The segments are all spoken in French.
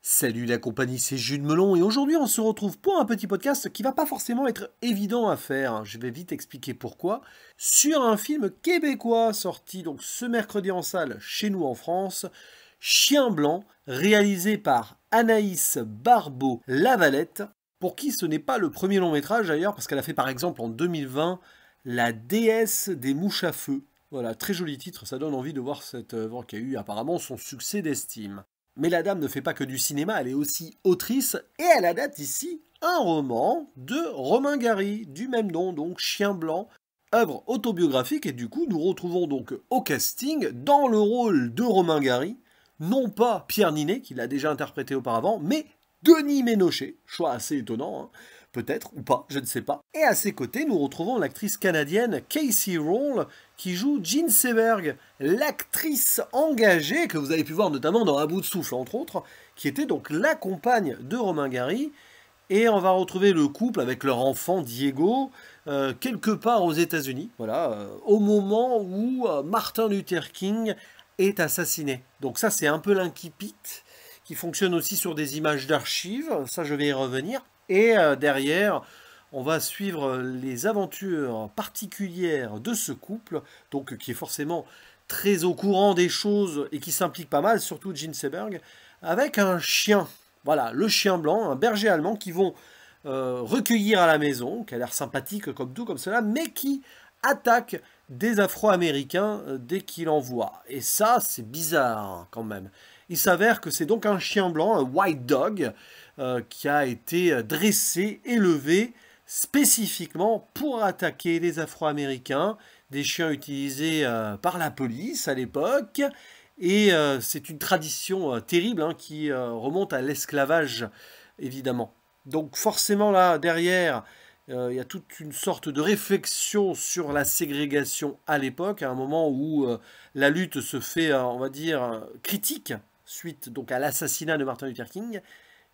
Salut la compagnie, c'est Jules Melon et aujourd'hui on se retrouve pour un petit podcast qui va pas forcément être évident à faire. Je vais vite expliquer pourquoi. Sur un film québécois sorti donc ce mercredi en salle chez nous en France, Chien Blanc, réalisé par Anaïs Barbeau-Lavalette, pour qui ce n'est pas le premier long métrage d'ailleurs, parce qu'elle a fait par exemple en 2020 La déesse des mouches à feu. Voilà, très joli titre, ça donne envie de voir cette œuvre qui a eu apparemment son succès d'estime. Mais la dame ne fait pas que du cinéma, elle est aussi autrice, et elle adapte ici un roman de Romain Gary, du même nom, donc Chien Blanc, œuvre autobiographique, et du coup nous retrouvons donc au casting, dans le rôle de Romain Gary, non pas Pierre Ninet, qui l'a déjà interprété auparavant, mais Denis Ménochet, choix assez étonnant, hein. Peut-être, ou pas, je ne sais pas. Et à ses côtés, nous retrouvons l'actrice canadienne Casey Rawle, qui joue Jean Seberg, l'actrice engagée, que vous avez pu voir notamment dans À bout de souffle, entre autres, qui était donc la compagne de Romain Gary. Et on va retrouver le couple avec leur enfant Diego, quelque part aux États-Unis, voilà, au moment où Martin Luther King est assassiné. Donc ça, c'est un peu l'incipit, qui fonctionne aussi sur des images d'archives, ça je vais y revenir. Et derrière, on va suivre les aventures particulières de ce couple, donc qui est forcément très au courant des choses et qui s'implique pas mal, surtout Jean Seberg, avec un chien. Voilà, le chien blanc, un berger allemand qui vont recueillir à la maison, qui a l'air sympathique comme tout, comme cela, mais qui attaque des Afro-Américains dès qu'il en voit. Et ça, c'est bizarre quand même. Il s'avère que c'est donc un chien blanc, un white dog, qui a été dressé, élevé spécifiquement pour attaquer les Afro-Américains, des chiens utilisés par la police à l'époque. Et c'est une tradition terrible hein, qui remonte à l'esclavage, évidemment. Donc forcément là, derrière, il y a toute une sorte de réflexion sur la ségrégation à l'époque, à un moment où la lutte se fait, on va dire, critique, suite donc à l'assassinat de Martin Luther King.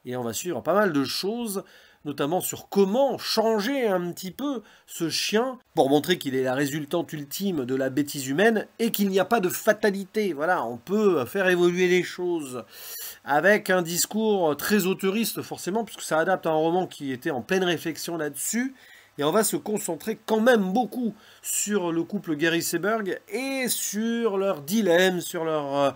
Et on va suivre pas mal de choses, notamment sur comment changer un petit peu ce chien pour montrer qu'il est la résultante ultime de la bêtise humaine et qu'il n'y a pas de fatalité. Voilà, on peut faire évoluer les choses avec un discours très auteuriste forcément, puisque ça adapte un roman qui était en pleine réflexion là-dessus. Et on va se concentrer quand même beaucoup sur le couple Gary Seberg et sur leurs dilemmes, sur leurs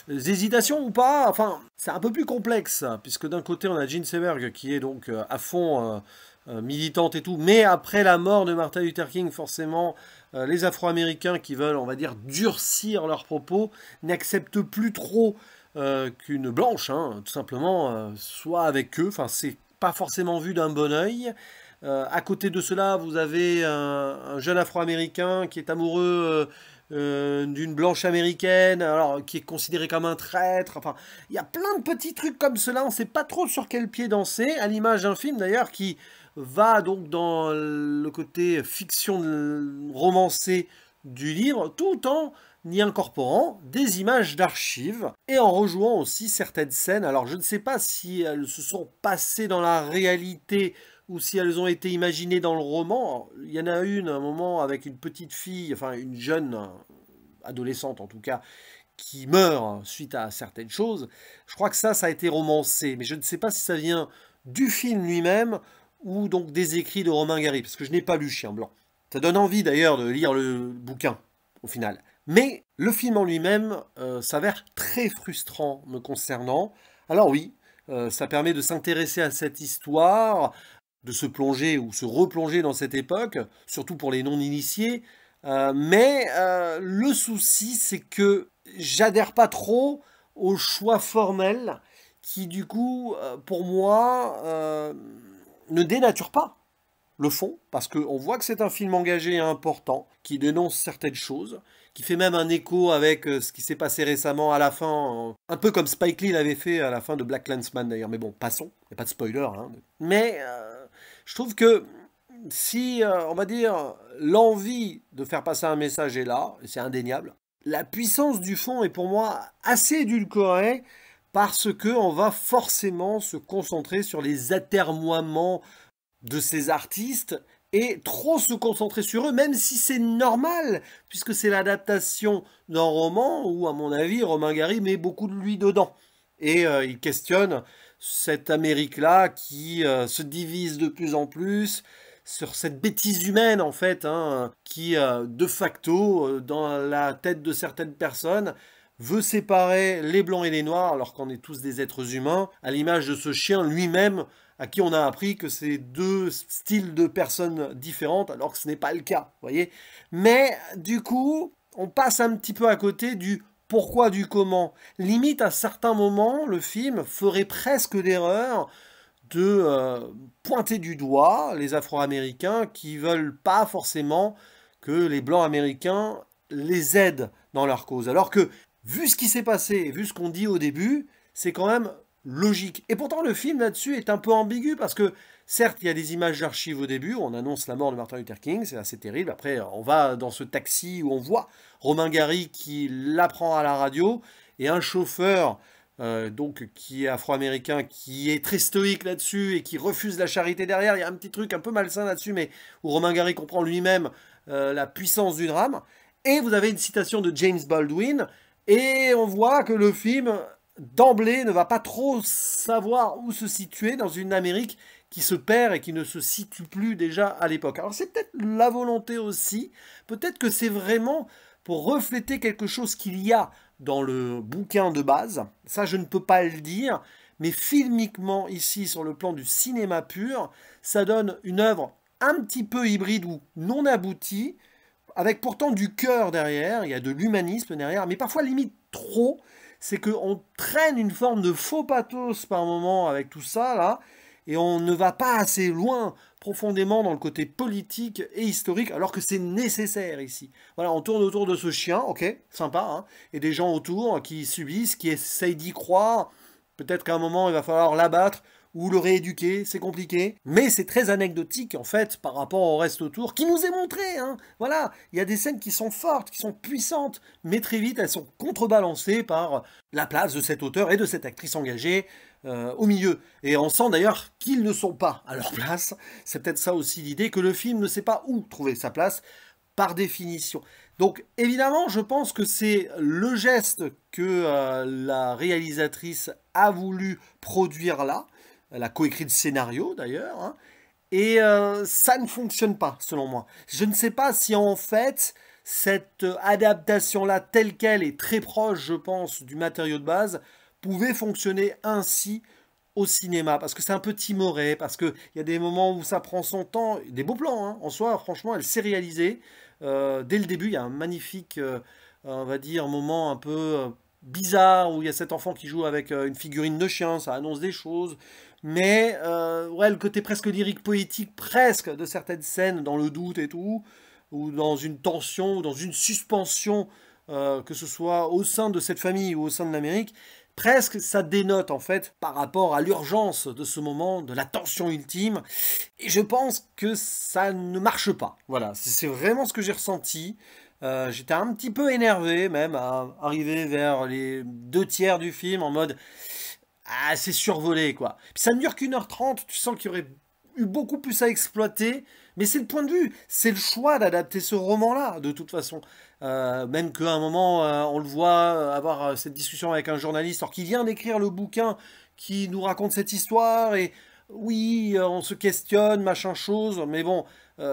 hésitations ou pas. Enfin, c'est un peu plus complexe, puisque d'un côté, on a Jean Seberg qui est donc à fond militante et tout, mais après la mort de Martin Luther King, forcément, les Afro-Américains qui veulent, on va dire, durcir leurs propos, n'acceptent plus trop qu'une blanche, hein, tout simplement, soit avec eux. Enfin, c'est pas forcément vu d'un bon œil. À côté de cela, vous avez un jeune Afro-Américain qui est amoureux d'une blanche américaine, alors qui est considéré comme un traître. Enfin, il y a plein de petits trucs comme cela. On ne sait pas trop sur quel pied danser. À l'image d'un film d'ailleurs qui va donc dans le côté fiction romancée du livre, tout en y incorporant des images d'archives et en rejouant aussi certaines scènes. Alors je ne sais pas si elles se sont passées dans la réalité ou si elles ont été imaginées dans le roman. Il y en a une, à un moment, avec une petite fille, enfin une jeune adolescente en tout cas, qui meurt suite à certaines choses. Je crois que ça a été romancé, mais je ne sais pas si ça vient du film lui-même ou donc des écrits de Romain Gary, parce que je n'ai pas lu Chien Blanc. Ça donne envie d'ailleurs de lire le bouquin, au final. Mais le film en lui-même s'avère très frustrant me concernant. Alors oui, ça permet de s'intéresser à cette histoire, de se plonger ou se replonger dans cette époque, surtout pour les non-initiés. Mais le souci, c'est que j'adhère pas trop au choix formel qui, du coup, pour moi, ne dénature pas le fond, parce qu'on voit que c'est un film engagé et important, qui dénonce certaines choses, qui fait même un écho avec ce qui s'est passé récemment à la fin, un peu comme Spike Lee l'avait fait à la fin de Black Klansman d'ailleurs, mais bon, passons, il n'y a pas de spoiler. Hein. Mais je trouve que si, on va dire, l'envie de faire passer un message est là, et c'est indéniable, la puissance du fond est pour moi assez édulcorée, parce qu'on va forcément se concentrer sur les atermoiements de ces artistes et trop se concentrer sur eux, même si c'est normal, puisque c'est l'adaptation d'un roman où, à mon avis, Romain Gary met beaucoup de lui dedans. Et il questionne cette Amérique-là qui se divise de plus en plus sur cette bêtise humaine, en fait, hein, qui, de facto, dans la tête de certaines personnes, veut séparer les blancs et les noirs, alors qu'on est tous des êtres humains, à l'image de ce chien lui-même, à qui on a appris que c'est deux styles de personnes différentes, alors que ce n'est pas le cas, vous voyez. Mais, du coup, on passe un petit peu à côté du pourquoi, du comment. Limite, à certains moments, le film ferait presque l'erreur de pointer du doigt les Afro-Américains qui veulent pas forcément que les Blancs américains les aident dans leur cause. Alors que, vu ce qui s'est passé, vu ce qu'on dit au début, c'est quand même logique. Et pourtant, le film là-dessus est un peu ambigu parce que, certes, il y a des images d'archives au début, on annonce la mort de Martin Luther King, c'est assez terrible. Après, on va dans ce taxi où on voit Romain Gary qui l'apprend à la radio et un chauffeur donc qui est afro-américain, qui est très stoïque là-dessus et qui refuse la charité derrière. Il y a un petit truc un peu malsain là-dessus, mais où Romain Gary comprend lui-même la puissance du drame. Et vous avez une citation de James Baldwin, et on voit que le film, d'emblée, ne va pas trop savoir où se situer dans une Amérique qui se perd et qui ne se situe plus déjà à l'époque. Alors c'est peut-être la volonté aussi, peut-être que c'est vraiment pour refléter quelque chose qu'il y a dans le bouquin de base, ça je ne peux pas le dire, mais filmiquement ici sur le plan du cinéma pur, ça donne une œuvre un petit peu hybride ou non aboutie, avec pourtant du cœur derrière, il y a de l'humanisme derrière, mais parfois limite trop, c'est qu'on traîne une forme de faux pathos par moment avec tout ça là, et on ne va pas assez loin profondément dans le côté politique et historique, alors que c'est nécessaire ici. Voilà, on tourne autour de ce chien, ok, sympa, hein, et des gens autour qui subissent, qui essayent d'y croire. Peut-être qu'à un moment, il va falloir l'abattre ou le rééduquer, c'est compliqué. Mais c'est très anecdotique, en fait, par rapport au reste autour, qui nous est montré, hein. Voilà, il y a des scènes qui sont fortes, qui sont puissantes, mais très vite, elles sont contrebalancées par la place de cet auteur et de cette actrice engagée, au milieu. Et on sent d'ailleurs qu'ils ne sont pas à leur place. C'est peut-être ça aussi l'idée, que le film ne sait pas où trouver sa place, par définition. Donc évidemment, je pense que c'est le geste que la réalisatrice a voulu produire là. Elle a coécrit le scénario d'ailleurs. Hein, et ça ne fonctionne pas, selon moi. Je ne sais pas si en fait, cette adaptation-là, telle qu'elle est très proche, je pense, du matériau de base, pouvait fonctionner ainsi au cinéma, parce que c'est un peu timoré, parce qu'il y a des moments où ça prend son temps, des beaux plans, hein, en soi, franchement, elle s'est réalisée. Dès le début, il y a un magnifique, on va dire, moment un peu bizarre, où il y a cet enfant qui joue avec une figurine de chien, ça annonce des choses, mais ouais, le côté presque lyrique, poétique, presque, de certaines scènes, dans le doute et tout, ou dans une tension, ou dans une suspension, que ce soit au sein de cette famille ou au sein de l'Amérique, presque ça dénote en fait par rapport à l'urgence de ce moment, de la tension ultime. Et je pense que ça ne marche pas. Voilà, c'est vraiment ce que j'ai ressenti. J'étais un petit peu énervé même à arriver vers les 2 tiers du film en mode ah c'est survolé quoi. Puis ça ne dure qu'1h30, tu sens qu'il y aurait eu beaucoup plus à exploiter, mais c'est le point de vue, c'est le choix d'adapter ce roman-là, de toute façon. Même qu'à un moment, on le voit avoir cette discussion avec un journaliste, alors qu'il vient d'écrire le bouquin qui nous raconte cette histoire, et oui, on se questionne, machin chose, mais bon,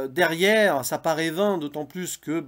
derrière, ça paraît vain, d'autant plus que,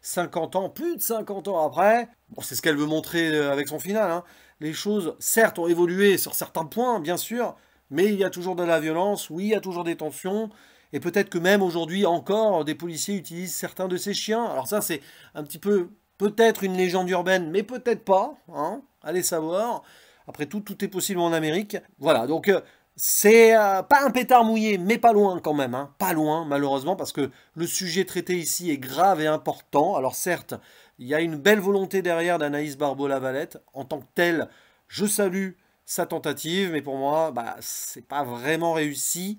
50 ans, plus de 50 ans après, bon, c'est ce qu'elle veut montrer avec son final, hein, les choses, certes, ont évolué sur certains points, bien sûr, mais il y a toujours de la violence, oui, il y a toujours des tensions, et peut-être que même aujourd'hui encore, des policiers utilisent certains de ces chiens. Alors ça, c'est un petit peu, peut-être une légende urbaine, mais peut-être pas, hein, allez savoir. Après tout, tout est possible en Amérique. Voilà, donc c'est pas un pétard mouillé, mais pas loin quand même, hein, pas loin malheureusement, parce que le sujet traité ici est grave et important. Alors certes, il y a une belle volonté derrière d'Anaïs Barbeau-Lavalette. En tant que telle, je salue sa tentative, mais pour moi, c'est pas vraiment réussi.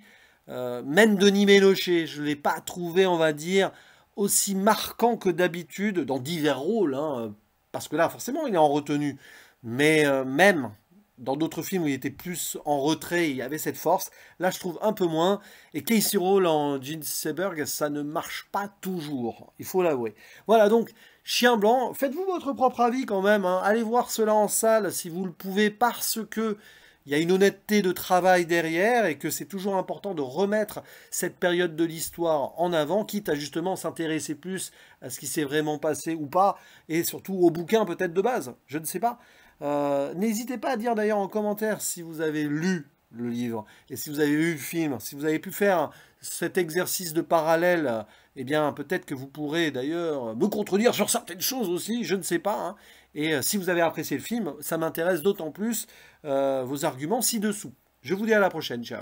Même Denis Ménochet, je ne l'ai pas trouvé, on va dire, aussi marquant que d'habitude dans divers rôles, hein, parce que là, forcément, il est en retenue. Mais même dans d'autres films où il était plus en retrait, il y avait cette force. Là, je trouve un peu moins. Et Casey Role en Gene Seberg, ça ne marche pas toujours, il faut l'avouer. Voilà, donc, Chien blanc, faites-vous votre propre avis quand même, hein. Allez voir cela en salle si vous le pouvez, parce que il y a une honnêteté de travail derrière et que c'est toujours important de remettre cette période de l'histoire en avant, quitte à justement s'intéresser plus à ce qui s'est vraiment passé ou pas, et surtout au bouquin peut-être de base, je ne sais pas. N'hésitez pas à dire d'ailleurs en commentaire si vous avez lu le livre et si vous avez vu le film, si vous avez pu faire cet exercice de parallèle, eh bien peut-être que vous pourrez d'ailleurs me contredire sur certaines choses aussi, je ne sais pas, hein. Et si vous avez apprécié le film, ça m'intéresse d'autant plus vos arguments ci-dessous. Je vous dis à la prochaine, ciao.